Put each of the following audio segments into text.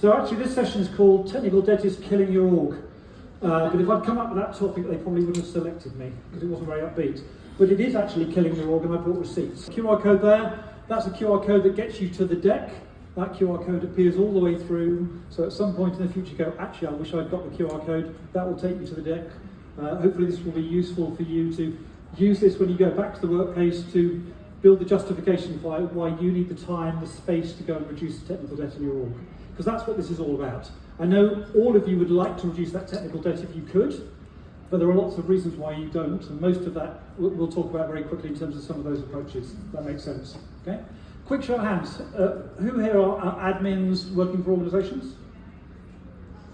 So actually this session is called Technical Debt is Killing Your Org. But if I'd come up with that topic, they probably wouldn't have selected me, because it wasn't very upbeat. But it is actually killing your org, and I brought receipts. QR code there, that's a QR code that gets you to the deck. That QR code appears all the way through, so at some point in the future you go, actually I wish I'd got the QR code. That will take you to the deck. Hopefully this will be useful for you to use this when you go back to the workplace to build the justification for why you need the time, the space to go and reduce the technical debt in your org. Because that's what this is all about. I know all of you would like to reduce that technical debt if you could, but there are lots of reasons why you don't, and most of that we'll talk about very quickly in terms of some of those approaches. That makes sense. Okay? Quick show of hands. Who here are admins working for organisations?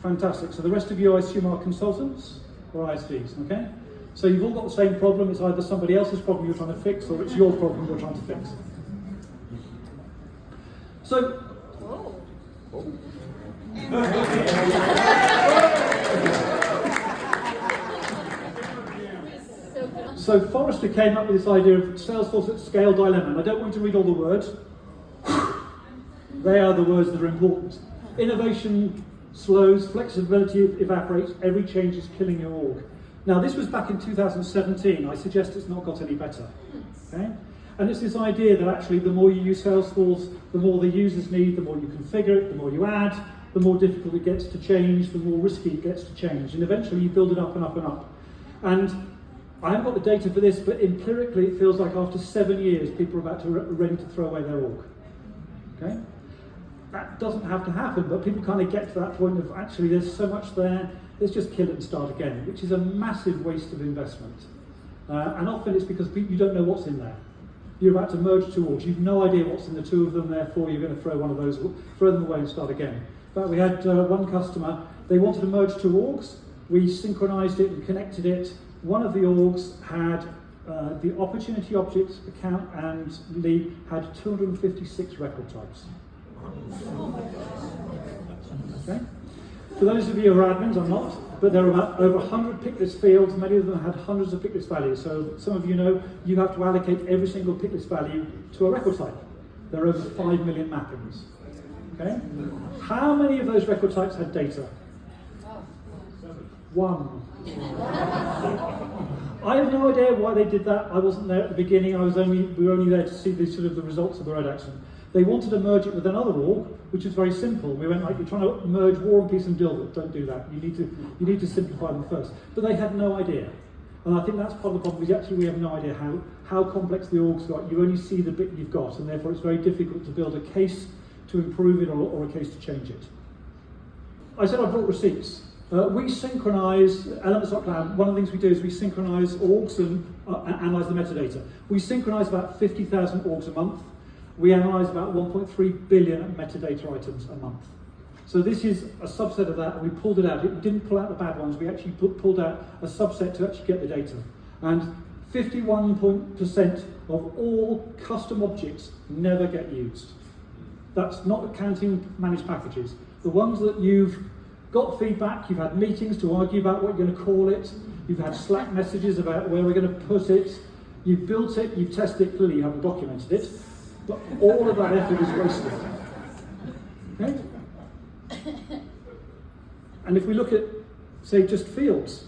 Fantastic. So the rest of you, I assume, are consultants or ISVs, okay? So you've all got the same problem. It's either somebody else's problem you're trying to fix, or it's your problem you're trying to fix. So, So Forrester came up with this idea of Salesforce at scale dilemma, and I don't want to read all the words. They are the words that are important. Innovation slows, flexibility evaporates, every change is killing your org. Now this was back in 2017, I suggest it's not got any better. Okay? And it's this idea that actually the more you use Salesforce, the more the users need, the more you configure it, the more you add, the more difficult it gets to change, the more risky it gets to change, and eventually you build it up and up and up. And I haven't got the data for this, but empirically it feels like after 7 years people are about to ready to throw away their org. Okay? That doesn't have to happen, but people kind of get to that point of actually there's so much there, let's just kill it and start again, which is a massive waste of investment. And often it's because you don't know what's in there. You're about to merge two orgs, you've no idea what's in the two of them, therefore you're going to throw one of those, throw them away and start again. But we had one customer, they wanted to merge two orgs, we synchronized it and connected it. One of the orgs had the opportunity objects account and lead had 256 record types. Okay? For those of you who are admins, I'm not, but there are about over 100 pick list fields, many of them had hundreds of pick list values. So some of you know you have to allocate every single pick list value to a record type. There are over 5 million mappings. Okay? How many of those record types had data? One. I have no idea why they did that. I wasn't there at the beginning. We were only there to see the results of the red action. They wanted to merge it with another org, which is very simple. We went like, you're trying to merge War and Peace and Dilbert. Don't do that. You need to simplify them first. But they had no idea. And I think that's part of the problem, because actually we have no idea how complex the org's got. You only see the bit you've got, and therefore it's very difficult to build a case to improve it or a case to change it. I said I brought receipts. We synchronize Elements.cloud. One of the things we do is we synchronize orgs and analyze the metadata. We synchronize about 50,000 orgs a month. We analyze about 1.3 billion metadata items a month. So this is a subset of that, and we pulled it out. It didn't pull out the bad ones. We actually pulled out a subset to actually get the data. And 51% of all custom objects never get used. That's not counting managed packages. The ones that you've got feedback, you've had meetings to argue about what you're going to call it, you've had Slack messages about where we're going to put it, you've built it, you've tested it, clearly you haven't documented it, but all of that effort is wasted. Okay? And if we look at, say, just fields,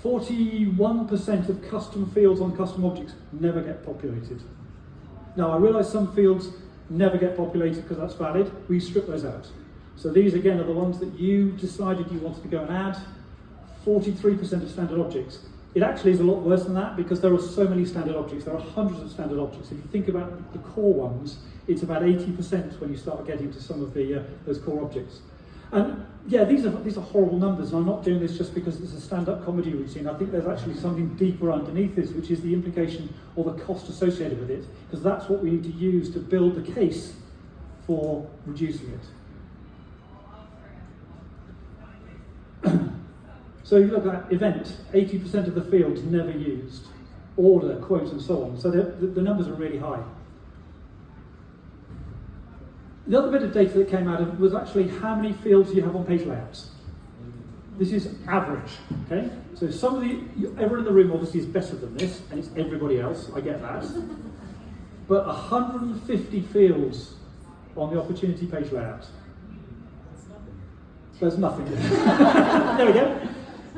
41% of custom fields on custom objects never get populated. Now, I realise some fields never get populated because that's valid. We strip those out. So these, again, are the ones that you decided you wanted to go and add. 43% of standard objects. It actually is a lot worse than that because there are so many standard objects. There are hundreds of standard objects. If you think about the core ones, it's about 80% when you start getting to some of those core objects. And yeah, these are horrible numbers, and I'm not doing this just because it's a stand-up comedy routine. I think there's actually something deeper underneath this, which is the implication or the cost associated with it, because that's what we need to use to build the case for reducing it. So you look at event, 80% of the fields never used, order, quote, and so on. So the numbers are really high. The other bit of data that came out of it was actually how many fields you have on page layouts. This is average, okay? So everyone in the room obviously is better than this, and it's everybody else, I get that. But 150 fields on the opportunity page layout. There's nothing. There we go.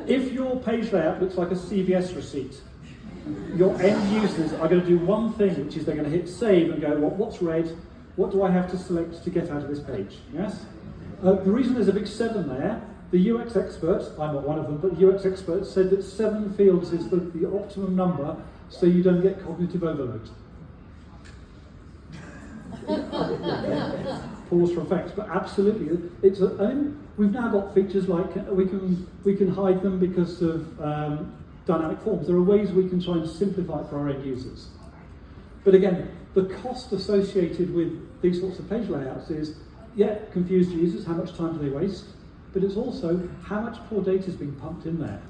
If your page layout looks like a CVS receipt, your end users are going to do one thing, which is they're going to hit save and go, well, what's red? What do I have to select to get out of this page? Yes? The reason there's a big 7 there, the UX experts, I'm not one of them, but the UX experts said that 7 fields is the optimum number so you don't get cognitive overload. Pause for effect, but absolutely, we've now got features like we can hide them because of dynamic forms. There are ways we can try and simplify it for our end users. But again, the cost associated with these sorts of page layouts is, yeah, confused users, how much time do they waste? But it's also how much poor data is being pumped in there.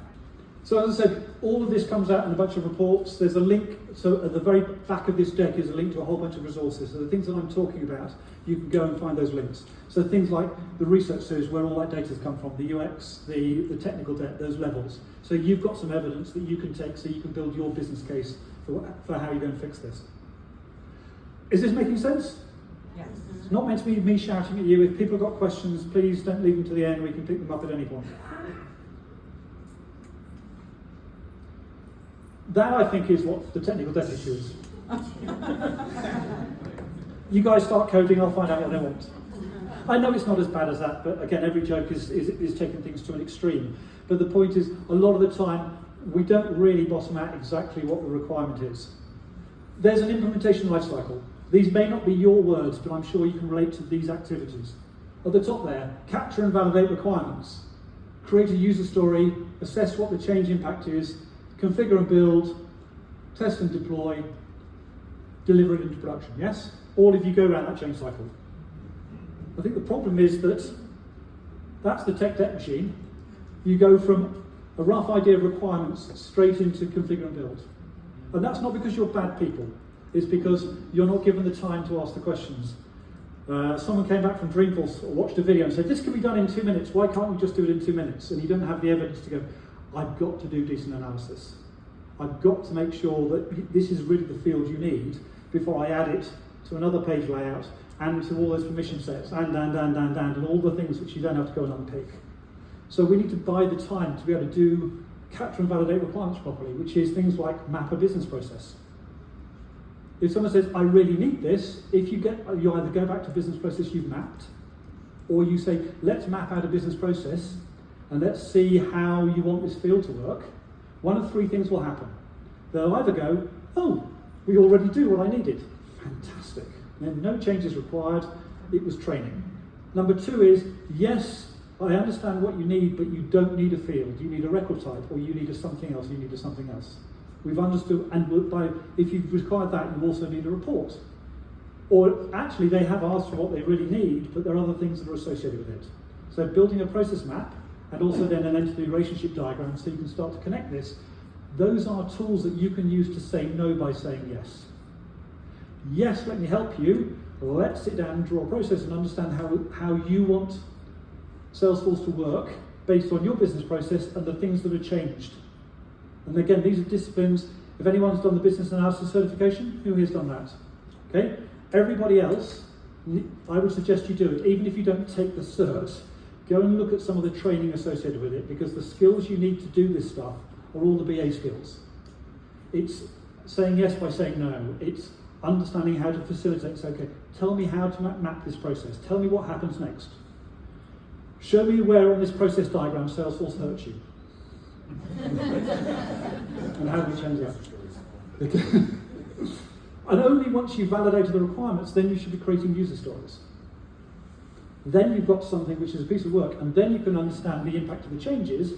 So as I said, all of this comes out in a bunch of reports. There's a link, so at the very back of this deck is a link to a whole bunch of resources. So the things that I'm talking about, you can go and find those links. So things like the research series, where all that data has come from, the UX, the technical debt, those levels. So you've got some evidence that you can take so you can build your business case for how you're going to fix this. Is this making sense? Yes. It's not meant to be me shouting at you. If people have got questions, please don't leave them to the end. We can pick them up at any point. That, I think, is what the technical debt issue is. You guys start coding, I'll find out what they want. I know it's not as bad as that, but again, every joke is taking things to an extreme. But the point is, a lot of the time, we don't really bottom out exactly what the requirement is. There's an implementation lifecycle. These may not be your words, but I'm sure you can relate to these activities. At the top there, capture and validate requirements. Create a user story, assess what the change impact is, configure and build, test and deploy, deliver it into production, yes? All of you go around that change cycle. I think the problem is that that's the tech debt machine. You go from a rough idea of requirements straight into configure and build. And that's not because you're bad people, it's because you're not given the time to ask the questions. Someone came back from Dreamforce or watched a video and said, this can be done in 2 minutes, why can't we just do it in 2 minutes? And you don't have the evidence to go, I've got to do decent analysis. I've got to make sure that this is really the field you need before I add it to another page layout and to all those permission sets and all the things which you don't have to go and unpick. So we need to buy the time to be able to do capture and validate requirements properly, which is things like map a business process. If someone says, I really need this, you either go back to business process you've mapped, or you say, let's map out a business process and let's see how you want this field to work. One of 3 things will happen. They'll either go, oh, we already do what I needed. Fantastic. And no changes required. It was training. Number 2 is, yes, I understand what you need, but you don't need a field. You need a record type, or you need a something else, you need a something else. We've understood, and if you've required that, you also need a report. Or actually, they have asked for what they really need, but there are other things that are associated with it. So building a process map, and also then an entity relationship diagram so you can start to connect this. Those are tools that you can use to say no by saying yes. Yes, let me help you. Let's sit down and draw a process and understand how you want Salesforce to work based on your business process and the things that are changed. And again, these are disciplines. If anyone's done the business analysis certification, who has done that? Okay, everybody else, I would suggest you do it, even if you don't take the cert. Go and look at some of the training associated with it, because the skills you need to do this stuff are all the BA skills. It's saying yes by saying no. It's understanding how to facilitate. So, okay, tell me how to map this process. Tell me what happens next. Show me where on this process diagram Salesforce hurts you. And how do we change that? And only once you've validated the requirements, then you should be creating user stories. Then you've got something which is a piece of work, and then you can understand the impact of the changes.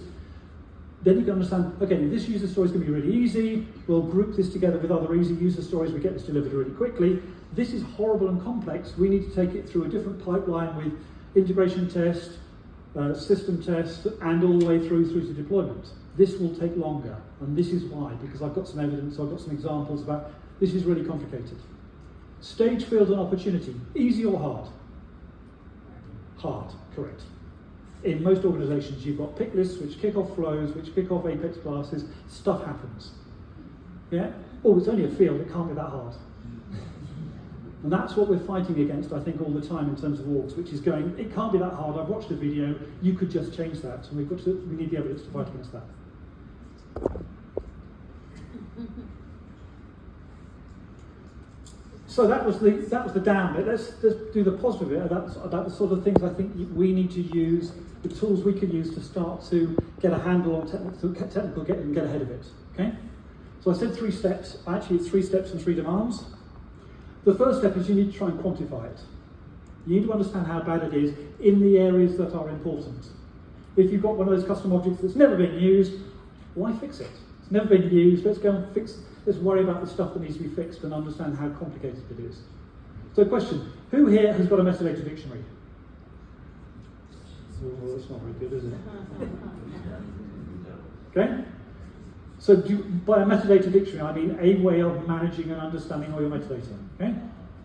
Then you can understand, okay, this user story is going to be really easy. We'll group this together with other easy user stories. We get this delivered really quickly. This is horrible and complex. We need to take it through a different pipeline with integration test, system test, and all the way through to deployment. This will take longer, and this is why, because I've got some evidence, I've got some examples about this is really complicated. Stage, field, and opportunity, easy or hard? Hard, correct. In most organizations, you've got pick lists which kick off flows, which kick off Apex classes, stuff happens. Yeah? Oh, it's only a field, it can't be that hard. And that's what we're fighting against, I think, all the time in terms of orgs, which is going, it can't be that hard, I've watched a video, you could just change that. And we need the evidence to fight against that. So that was the down bit. Let's do the positive bit about the sort of things I think we need to use, the tools we can use to start to get a handle on technical and get ahead of it. Okay? So I said 3 steps. Actually, it's 3 steps and 3 demands. The first step is you need to try and quantify it. You need to understand how bad it is in the areas that are important. If you've got one of those custom objects that's never been used, why fix it? It's never been used, let's go and fix it. Let's worry about the stuff that needs to be fixed and understand how complicated it is. So question, who here has got a metadata dictionary? Oh, that's not very good, is it? Okay? So by a metadata dictionary, I mean a way of managing and understanding all your metadata. Okay?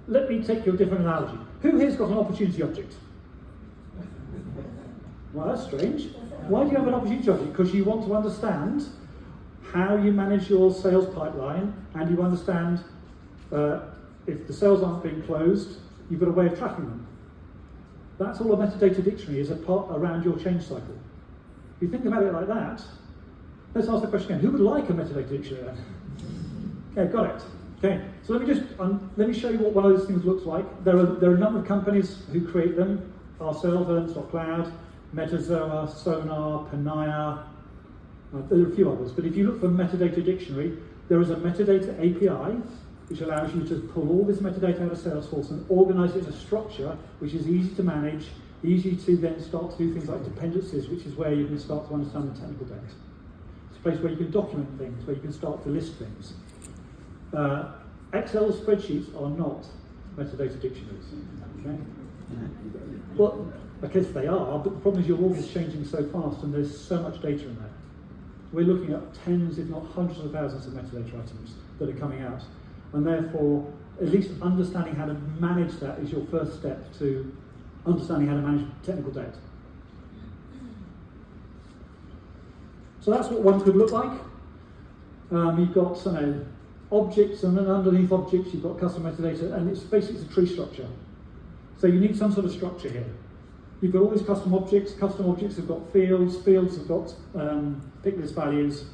Let me take you a different analogy. Who here's got an opportunity object? Well, that's strange. Why do you have an opportunity object? Because you want to understand how you manage your sales pipeline, and you understand if the sales aren't being closed, you've got a way of tracking them. That's all a metadata dictionary is, a part around your change cycle. If you think about it like that, let's ask the question again. Who would like a metadata dictionary then? Okay, got it. Okay, so let me show you what one of those things looks like. There are a number of companies who create them. Ourselves, Ernst.Cloud, Metazoa, Sonar, Panaya. There are a few others, but if you look for metadata dictionary, there is a metadata API which allows you to pull all this metadata out of Salesforce and organize it as a structure which is easy to manage, easy to then start to do things like dependencies, which is where you can start to understand the technical debt. It's a place where you can document things, where you can start to list things. Excel spreadsheets are not metadata dictionaries. Okay? Well, I guess they are, but the problem is your org is changing so fast and there's so much data in there. We're looking at tens, if not hundreds of thousands of metadata items that are coming out. And therefore, at least understanding how to manage that is your first step to understanding how to manage technical debt. So that's what one could look like. You've got objects, and then underneath objects you've got custom metadata, and it's basically a tree structure. So you need some sort of structure here. You've got all these custom objects have got fields have got pick list values.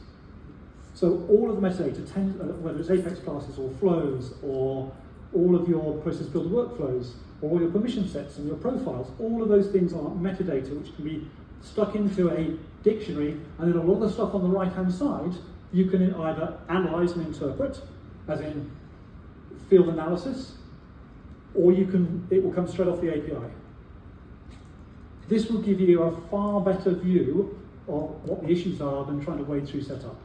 So all of the metadata, whether it's Apex classes or flows, or all of your process builder workflows, or all your permission sets and your profiles, all of those things are metadata which can be stuck into a dictionary, and then a lot of the stuff on the right-hand side, you can either analyze and interpret, as in field analysis, or it will come straight off the API. This will give you a far better view of what the issues are than trying to wade through setup.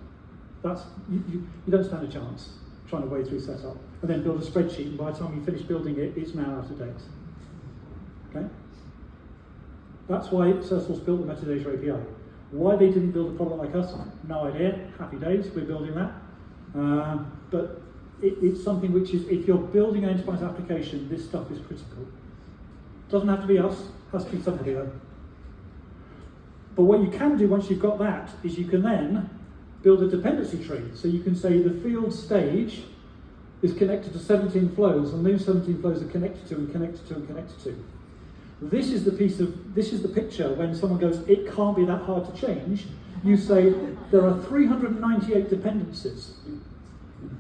You don't stand a chance trying to wade through setup and then build a spreadsheet, and by the time you finish building it, it's now out of date. Okay? That's why Salesforce built the metadata API. Why they didn't build a product like us, no idea. Happy days, we're building that. But it's something which is, if you're building an enterprise application, this stuff is critical. Doesn't have to be us, has to be somebody though. But what you can do once you've got that is you can then build a dependency tree. So you can say the field stage is connected to 17 flows, and those 17 flows are connected to and connected to and connected to. This is the picture when someone goes, it can't be that hard to change. You say, there are 398 dependencies.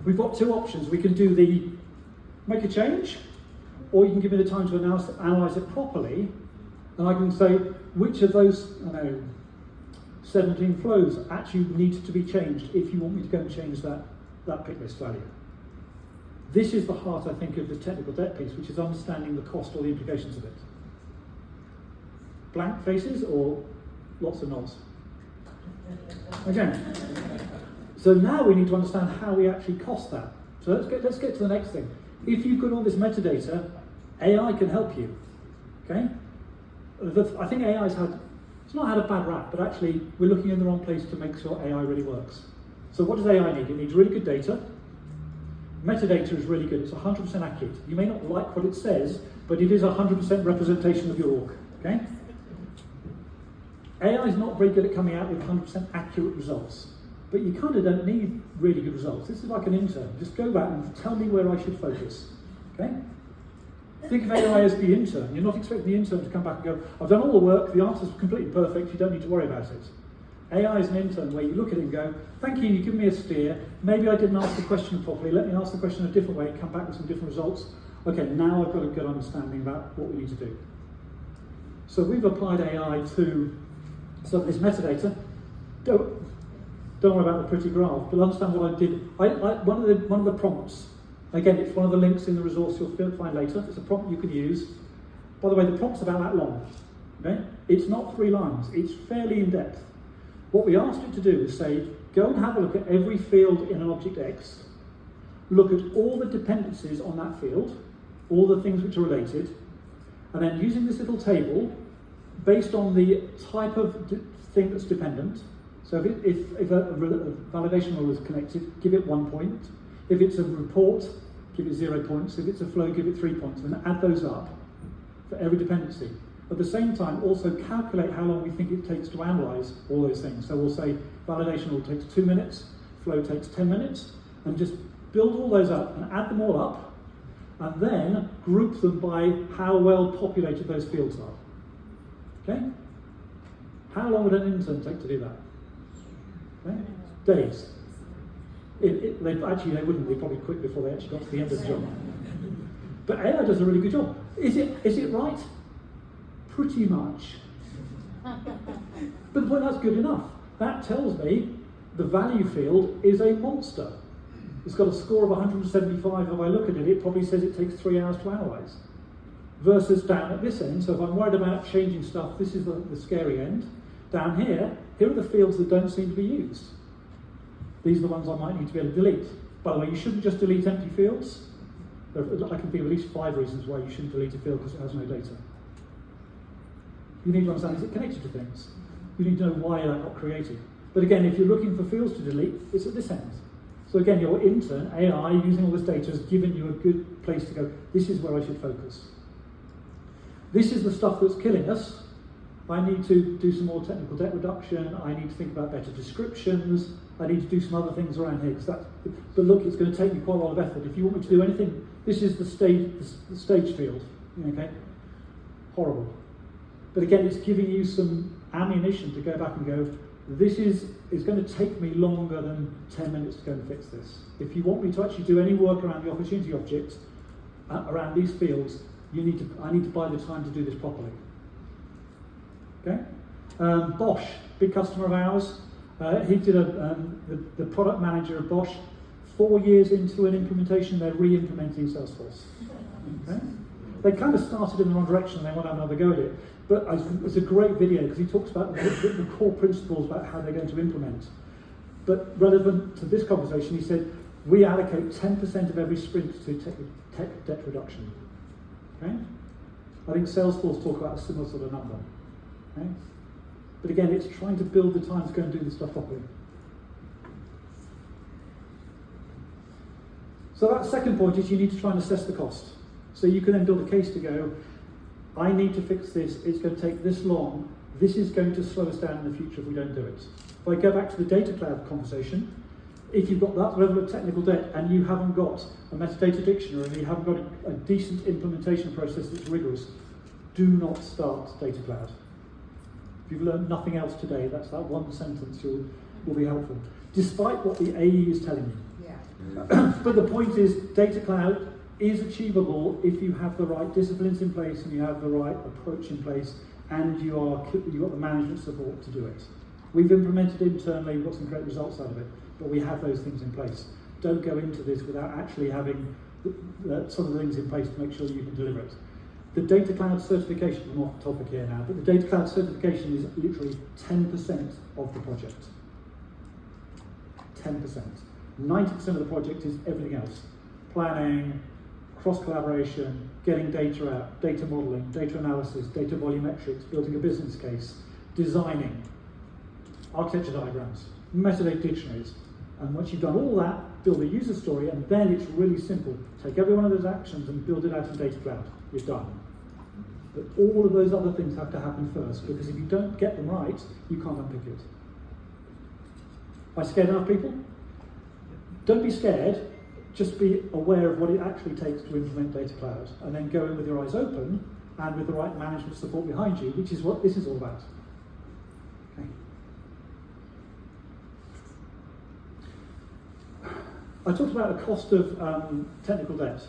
We've got 2 options. We can do the make a change, or you can give me the time to analyze it properly, and I can say which of those 17 flows actually need to be changed if you want me to go and change that pick list value. This is the heart, I think, of the technical debt piece, which is understanding the cost or the implications of it. Blank faces or lots of nods? Okay. So now we need to understand how we actually cost that. So let's get to the next thing. If you've got all this metadata, AI can help you. Okay? I think it's not had a bad rap, but actually we're looking in the wrong place to make sure AI really works. So what does AI need? It needs really good data. Metadata is really good. It's 100% accurate. You may not like what it says, but it is 100% representation of your org. Okay? AI is not very good at coming out with 100% accurate results, but you kind of don't need really good results. This is like an intern. Just go back and tell me where I should focus. Okay? Think of AI as the intern. You're not expecting the intern to come back and go, I've done all the work, the answer's completely perfect, you don't need to worry about it. AI is an intern where you look at it and go, thank you, you give me a steer, maybe I didn't ask the question properly, let me ask the question a different way, come back with some different results. Okay, now I've got a good understanding about what we need to do. So we've applied AI to some of this metadata. Don't worry about the pretty graph, but understand what I did. One of the prompts, again, it's one of the links in the resource you'll find later. It's a prompt you can use. By the way, the prompt's about that long. Okay? It's not 3 lines. It's fairly in-depth. What we asked it to do is say, go and have a look at every field in an object X, look at all the dependencies on that field, all the things which are related, and then using this little table, based on the type of thing that's dependent, so if a validation rule is connected, give it 1 point. If it's a report, give it 0 points. If it's a flow, give it 3 points, and add those up for every dependency. At the same time, also calculate how long we think it takes to analyze all those things. So we'll say validation rule takes 2 minutes, flow takes 10 minutes, and just build all those up and add them all up, and then group them by how well populated those fields are. Okay? How long would an intern take to do that? Okay? Days. They wouldn't. They'd probably quit before they actually got to the end of the job. But AI does a really good job. Is it right? Pretty much. But the point, that's good enough. That tells me the value field is a monster. It's got a score of 175. If I look at it, it probably says it takes 3 hours to analyse. Versus down at this end, so if I'm worried about changing stuff, this is the scary end. Down here are the fields that don't seem to be used. These are the ones I might need to be able to delete. By the way, you shouldn't just delete empty fields. I can think of at least 5 reasons why you shouldn't delete a field because it has no data. You need to understand, is it connected to things? You need to know why that got created. But again, if you're looking for fields to delete, it's at this end. So again, your intern, AI, using all this data, has given you a good place to go, this is where I should focus. This is the stuff that's killing us. I need to do some more technical debt reduction. I need to think about better descriptions. I need to do some other things around here. But look, it's going to take me quite a lot of effort. If you want me to do anything, this is the stage field. Okay? Horrible. But again, it's giving you some ammunition to go back and go, this is going to take me longer than 10 minutes to go and fix this. If you want me to actually do any work around the opportunity object, around these fields, I need to buy the time to do this properly. Okay? Bosch, big customer of ours. He did the product manager of Bosch. 4 years into an implementation, they're re-implementing Salesforce. Okay? They kind of started in the wrong direction and they want to have another go at it. But it's a great video because he talks about the core principles about how they're going to implement. But relevant to this conversation, he said, we allocate 10% of every sprint to tech debt reduction. Okay? I think Salesforce talk about a similar sort of number. Okay? But again, it's trying to build the time to go and do this stuff properly. So that second point is you need to try and assess the cost. So you can then build a case to go, I need to fix this, it's going to take this long, this is going to slow us down in the future if we don't do it. If I go back to the data cloud conversation, if you've got that level of technical debt and you haven't got a metadata dictionary and you haven't got a decent implementation process that's rigorous, do not start data cloud. If you've learned nothing else today, that's that one sentence will be helpful, despite what the AE is telling you. Yeah. But the point is, data cloud is achievable if you have the right disciplines in place and you have the right approach in place and you've got the management support to do it. We've implemented it internally, we've got some great results out of it, but we have those things in place. Don't go into this without actually having some of the things in place to make sure you can deliver it. The data cloud certification, I'm off topic here now, but the data cloud certification is literally 10% of the project. 10%. 90% of the project is everything else. Planning, cross-collaboration, getting data out, data modeling, data analysis, data volumetrics, building a business case, designing, architecture diagrams, metadata dictionaries. And once you've done all that, build a user story, and then it's really simple. Take every one of those actions and build it out in Data Cloud. You're done. But all of those other things have to happen first, because if you don't get them right, you can't unpick it. Am I scared enough, people? Don't be scared. just be aware of what it actually takes to implement data cloud, and then go in with your eyes open and with the right management support behind you, which is what this is all about. Okay. I talked about the cost of technical debt.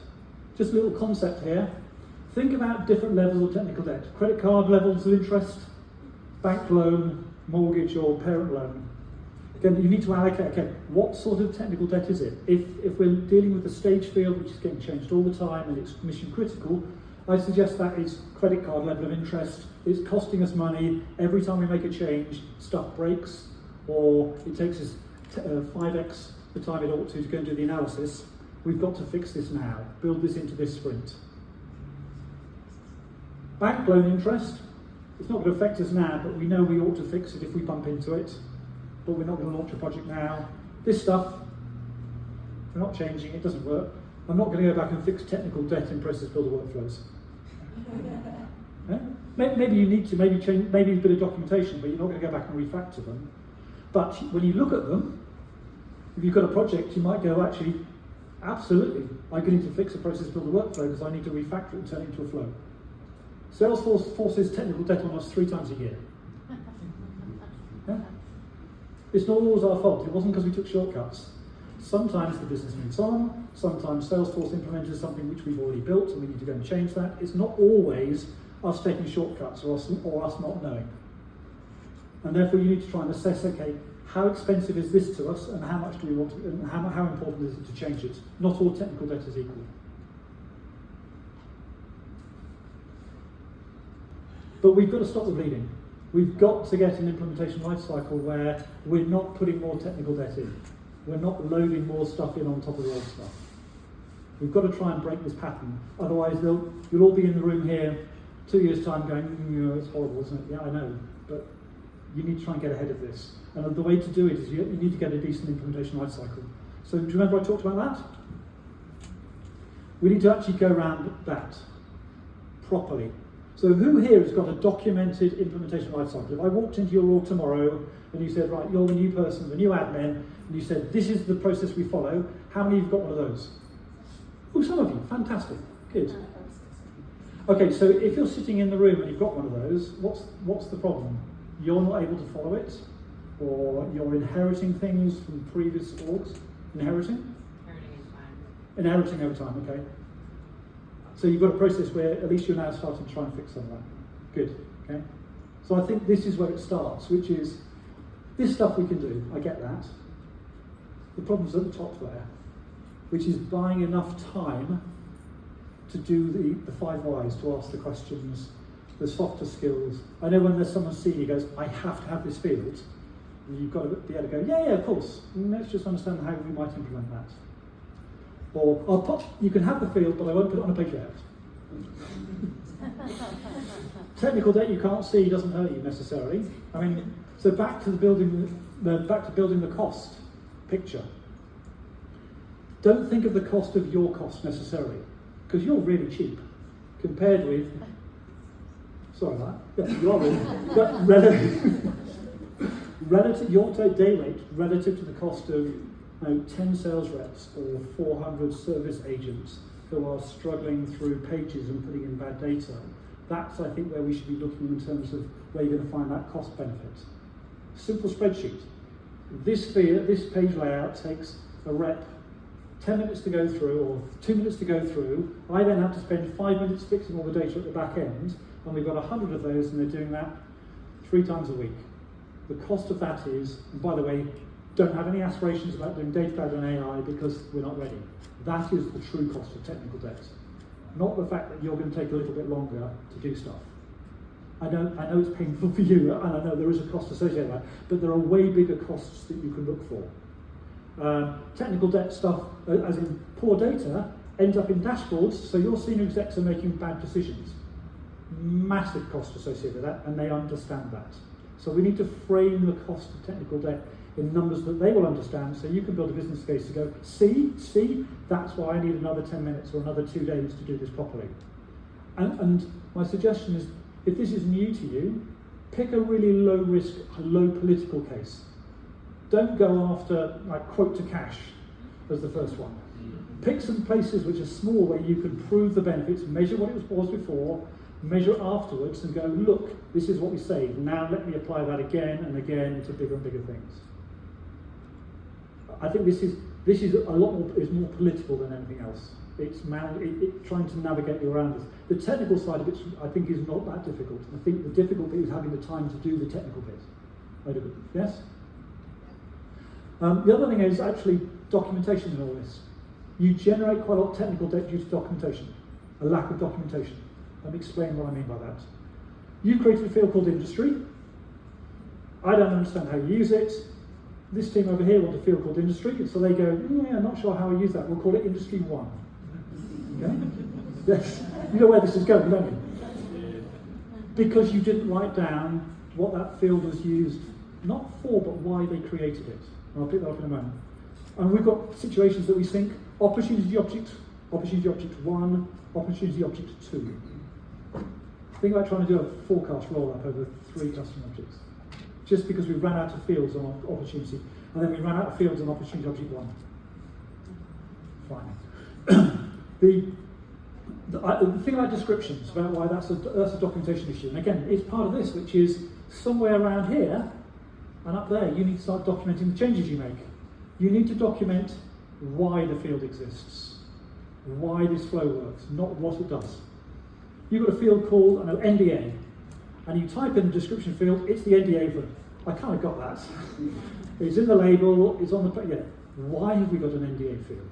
Just a little concept here. Think about different levels of technical debt. Credit card levels of interest, bank loan, mortgage or parent loan. Again, you need to allocate, okay, what sort of technical debt is it? If we're dealing with the stage field, which is getting changed all the time and it's mission critical, I suggest that is credit card level of interest. It's costing us money. Every time we make a change, stuff breaks, or it takes us 5x the time it ought to go and do the analysis. We've got to fix this now. Build this into this sprint. Bank loan interest, it's not going to affect us now, but we know we ought to fix it if we bump into it. But we're not going to launch a project now. This stuff, we're not changing, it doesn't work. I'm not going to go back and fix technical debt in process builder workflows. Yeah? Maybe you need to, maybe change, maybe a bit of documentation, but you're not going to go back and refactor them. But when you look at them, if you've got a project, you might go, actually, absolutely, I'm going to fix a process builder workflow because I need to refactor it and turn it into a flow. Salesforce forces technical debt on us 3 times a year. Yeah? It's not always our fault. It wasn't because we took shortcuts. Sometimes the business moves on. Sometimes Salesforce implemented something which we've already built and we need to go and change that. It's not always us taking shortcuts or us not knowing. And therefore you need to try and assess, okay, how expensive is this to us and how much do we want to, and how important is it to change it? Not all technical debt is equal. But we've got to stop the bleeding. We've got to get an implementation lifecycle where we're not putting more technical debt in. We're not loading more stuff in on top of the old stuff. We've got to try and break this pattern. Otherwise, you'll all be in the room here 2 years' time going, it's horrible, isn't it? Yeah, I know. But you need to try and get ahead of this. And the way to do it is you need to get a decent implementation lifecycle. So do you remember I talked about that? We need to actually go around that properly. So who here has got a documented implementation lifecycle? If I walked into your org tomorrow and you said, right, you're the new person, the new admin, and you said, this is the process we follow, how many of you have got one of those? Oh, some of you, fantastic, good. Okay, so if you're sitting in the room and you've got one of those, what's the problem? You're not able to follow it, or you're inheriting things from previous orgs? Inheriting? Inheriting over time, okay. So you've got a process where at least you're now starting to try and fix some of that. Good, okay? So I think this is where it starts, which is, this stuff we can do, I get that. The problem's at the top there, which is buying enough time to do the 5 whys, to ask the questions, the softer skills. I know when there's someone senior who goes, I have to have this field, and you've got to be able to go, yeah, of course, let's just understand how we might implement that. Or, you can have the field, but I won't put it on a page layout. Technical debt you can't see doesn't hurt you necessarily. I mean, so back to building the cost picture. Don't think of the cost of your cost necessarily, because you're really cheap compared with. Sorry, that. Yeah, you are really. But relative your day rate relative to the cost of 10 sales reps or 400 service agents who are struggling through pages and putting in bad data. That's, I think, where we should be looking in terms of where you're going to find that cost benefit. Simple spreadsheet. This page layout takes a rep 10 minutes to go through or 2 minutes to go through. I then have to spend 5 minutes fixing all the data at the back end, and we've got 100 of those, and they're doing that 3 times a week. The cost of that is, and by the way, don't have any aspirations about doing data cloud and AI because we're not ready. That is the true cost of technical debt. Not the fact that you're going to take a little bit longer to do stuff. I know it's painful for you, and I know there is a cost associated with that, but there are way bigger costs that you can look for. Technical debt stuff, as in poor data, ends up in dashboards, so your senior execs are making bad decisions. Massive cost associated with that, and they understand that. So we need to frame the cost of technical debt in numbers that they will understand, so you can build a business case to go, see, that's why I need another 10 minutes or another 2 days to do this properly. And my suggestion is, if this is new to you, pick a really low risk, low political case. Don't go after like quote to cash as the first one. Pick some places which are small where you can prove the benefits, measure what it was before, measure it afterwards, and go, look, this is what we saved. Now let me apply that again and again to bigger and bigger things. I think this is a lot more, is more political than anything else. It's trying to navigate around this. The technical side of it, I think, is not that difficult. I think the difficult bit is having the time to do the technical bit. I do. Yes? The other thing is actually documentation in all this. You generate quite a lot of technical debt due to documentation, a lack of documentation. Let me explain what I mean by that. You created a field called industry. I don't understand how you use it. This team over here want a field called industry, so they go, yeah, I'm not sure how I use that. We'll call it industry 1. Okay? Yes. You know where this is going, don't you? Because you didn't write down what that field was used, not for, but why they created it. And I'll pick that up in a moment. And we've got situations that we think opportunity object 1, opportunity object 2. Think about trying to do a forecast roll-up over 3 customer objects. Just because we ran out of fields on opportunity, and then we ran out of fields on opportunity object 1. Fine. The thing about descriptions, about why that's a documentation issue, and again, it's part of this, which is somewhere around here and up there, you need to start documenting the changes you make. You need to document why the field exists, why this flow works, not what it does. You've got a field called NDA, and you type in the description field, it's the NDA for, I kind of got that. It's in the label, it's on the, yeah. Why have we got an NDA field?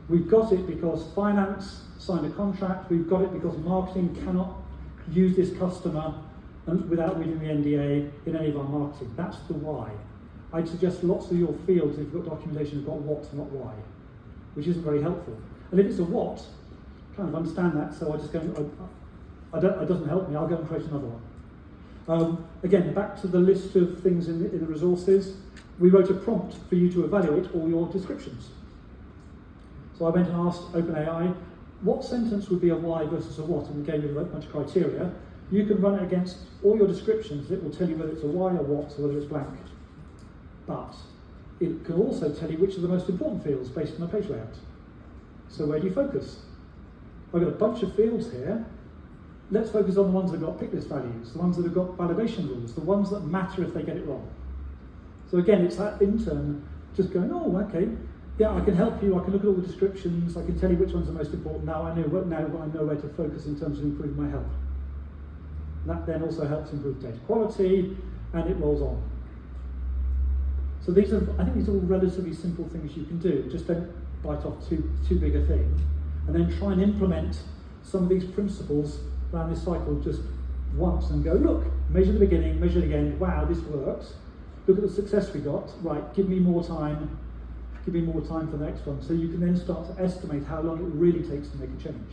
We've got it because finance signed a contract, we've got it because marketing cannot use this customer without reading the NDA in any of our marketing. That's the why. I'd suggest lots of your fields, if you've got documentation, have got what, not why, which isn't very helpful. And if it's a what, kind of understand that, so I just go, it doesn't help me, I'll go and create another one. Again, back to the list of things in the resources, we wrote a prompt for you to evaluate all your descriptions. So I went and asked OpenAI, what sentence would be a why versus a what, and we gave you a bunch of criteria. You can run it against all your descriptions, it will tell you whether it's a why or what, or whether it's blank. But it can also tell you which are the most important fields based on the page layout. So where do you focus? I've got a bunch of fields here. Let's focus on the ones that have got pick list values, the ones that have got validation rules, the ones that matter if they get it wrong. So again, it's that intern just going, oh, okay, yeah, I can help you, I can look at all the descriptions, I can tell you which ones are most important, now I know where to focus in terms of improving my health. That then also helps improve data quality, and it rolls on. So I think these are all relatively simple things you can do. Just don't bite off too big a thing, and then try and implement some of these principles around this cycle just once and go, look, measure the beginning, measure the end, wow, this works. Look at the success we got, right, give me more time for the next one. So you can then start to estimate how long it really takes to make a change.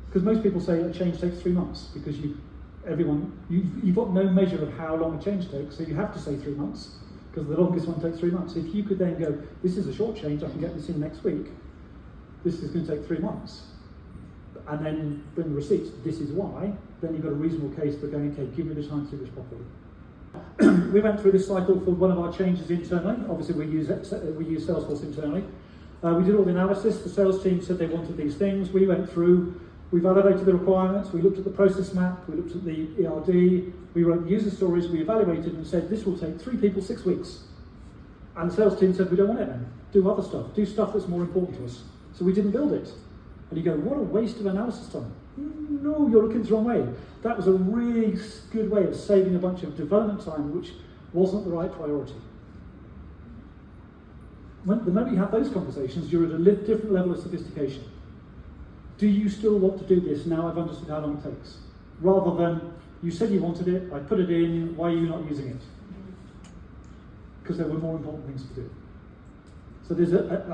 Because most people say a change takes 3 months, because you've got no measure of how long a change takes, so you have to say 3 months, because the longest one takes 3 months. If you could then go, this is a short change, I can get this in next week, this is going to take 3 months, and then bring the receipts, this is why, then you've got a reasonable case for going, okay, give me the time to do this properly. We went through this cycle for one of our changes internally. Obviously we use Salesforce internally. We did all the analysis, the sales team said they wanted these things, we went through, we validated the requirements, we looked at the process map, we looked at the ERD, we wrote user stories, we evaluated and said this will take 3 people 6 weeks. And the sales team said we don't want it then, do other stuff, do stuff that's more important to us. So we didn't build it. And you go, what a waste of analysis time. No, you're looking the wrong way. That was a really good way of saving a bunch of development time which wasn't the right priority. The moment you have those conversations, you're at a different level of sophistication. Do you still want to do this now I've understood how long it takes? Rather than, you said you wanted it, I put it in, why are you not using it? Because there were more important things to do. So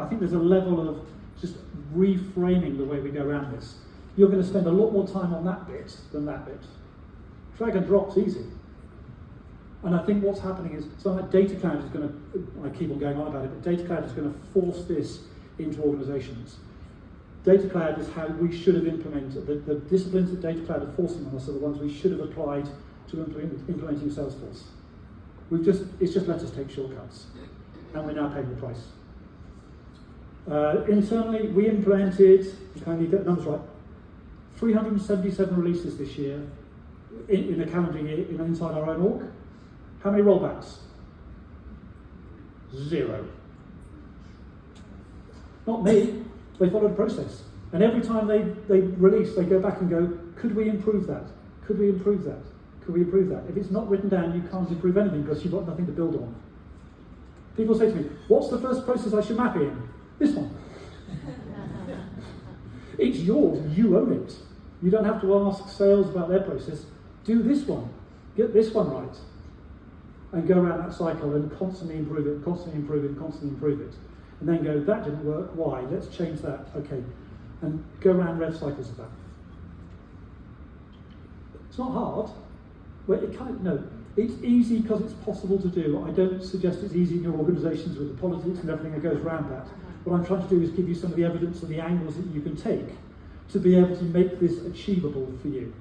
I think there's a level of just reframing the way we go around this. You're going to spend a lot more time on that bit than that bit. Drag and drop's easy. And I think what's happening is, so like Data Cloud is going to, I keep on going on about it, but Data Cloud is going to force this into organizations. Data Cloud is how we should have implemented, the disciplines that Data Cloud are forcing on us are the ones we should have applied to implementing Salesforce. It's just let us take shortcuts, and we're now paying the price. Internally, we implemented, you kind of get the numbers right, 377 releases this year in a calendar year inside our own org. How many rollbacks? 0. Not me, they followed a process. And every time they release, they go back and go, could we improve that? Could we improve that? Could we improve that? If it's not written down, you can't improve anything because you've got nothing to build on. People say to me, what's the first process I should map in? This one. It's yours, you own it. You don't have to ask sales about their process. Do this one, get this one right. And go around that cycle and constantly improve it, constantly improve it, constantly improve it. And then go, that didn't work, why? Let's change that, okay. And go around rev cycles of that. It's not hard. Well, it's easy because it's possible to do. I don't suggest it's easy in your organisations with the politics and everything that goes around that. What I'm trying to do is give you some of the evidence and the angles that you can take to be able to make this achievable for you.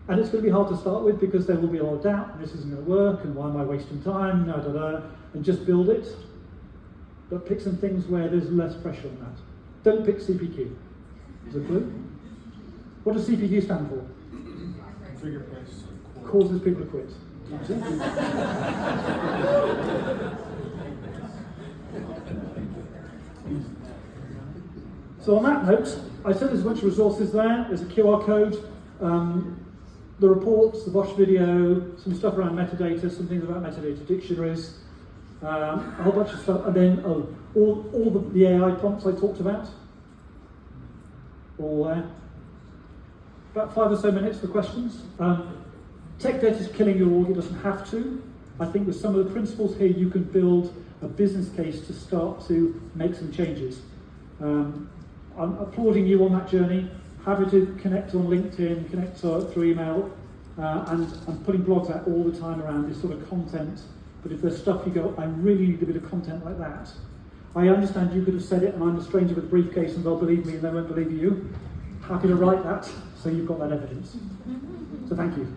And it's going to be hard to start with because there will be a lot of doubt, and this isn't going to work, and why am I wasting time, and just build it. But pick some things where there's less pressure on that. Don't pick CPQ. Is it a clue? What does CPQ stand for? Trigger price. Causes people to quit. So on that note, I said there's a bunch of resources there. There's a QR code, the reports, the Bosch video, some stuff around metadata, some things about metadata dictionaries, a whole bunch of stuff, and then all the AI prompts I talked about. All there. About 5 or so minutes for questions. Tech debt is killing your org, it doesn't have to. I think with some of the principles here, you can build a business case to start to make some changes. I'm applauding you on that journey. Happy to connect on LinkedIn, connect through email, and I'm putting blogs out all the time around this sort of content. But if there's stuff you go, I really need a bit of content like that. I understand you could have said it and I'm a stranger with a briefcase and they'll believe me and they won't believe you. Happy to write that, so you've got that evidence. So thank you.